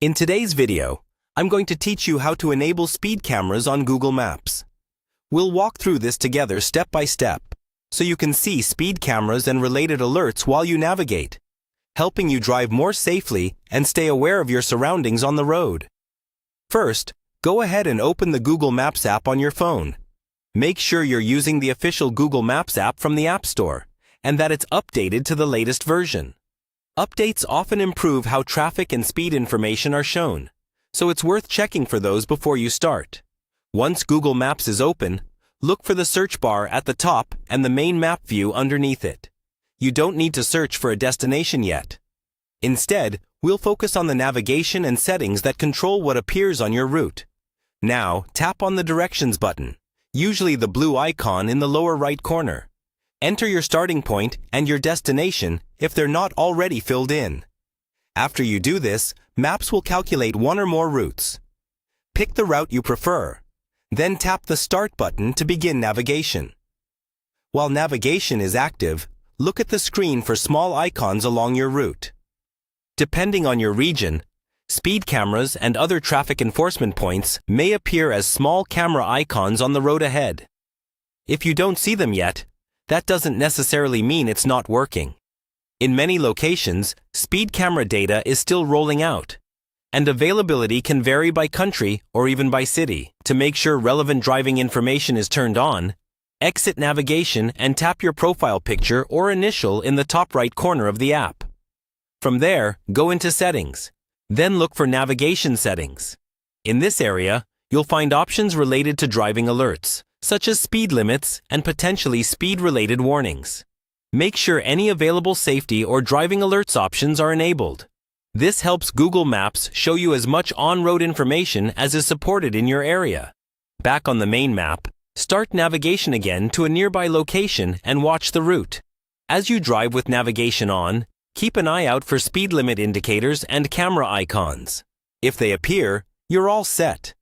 In today's video, I'm going to teach you how to enable speed cameras on Google Maps. We'll walk through this together step by step, so you can see speed cameras and related alerts while you navigate, helping you drive more safely and stay aware of your surroundings on the road. First, go ahead and open the Google Maps app on your phone. Make sure you're using the official Google Maps app from the App Store, and that it's updated to the latest version. Updates often improve how traffic and speed information are shown, so it's worth checking for those before you start. Once Google Maps is open, look for the search bar at the top and the main map view underneath it. You don't need to search for a destination yet. Instead, we'll focus on the navigation and settings that control what appears on your route. Now, tap on the Directions button, usually the blue icon in the lower right corner. Enter your starting point and your destination if they're not already filled in. After you do this, Maps will calculate one or more routes. Pick the route you prefer. Then tap the Start button to begin navigation. While navigation is active, look at the screen for small icons along your route. Depending on your region, speed cameras and other traffic enforcement points may appear as small camera icons on the road ahead. If you don't see them yet, that doesn't necessarily mean it's not working. In many locations, speed camera data is still rolling out, and availability can vary by country or even by city. To make sure relevant driving information is turned on, exit navigation and tap your profile picture or initial in the top right corner of the app. From there, go into Settings. Then look for Navigation Settings. In this area, you'll find options related to driving alerts, such as speed limits and potentially speed-related warnings. Make sure any available safety or driving alerts options are enabled. This helps Google Maps show you as much on-road information as is supported in your area. Back on the main map, start navigation again to a nearby location and watch the route. As you drive with navigation on, keep an eye out for speed limit indicators and camera icons. If they appear, you're all set.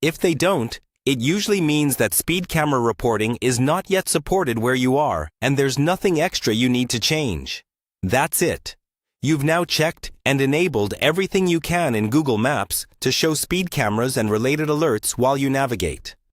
If they don't, it usually means that speed camera reporting is not yet supported where you are, and there's nothing extra you need to change. That's it. You've now checked and enabled everything you can in Google Maps to show speed cameras and related alerts while you navigate.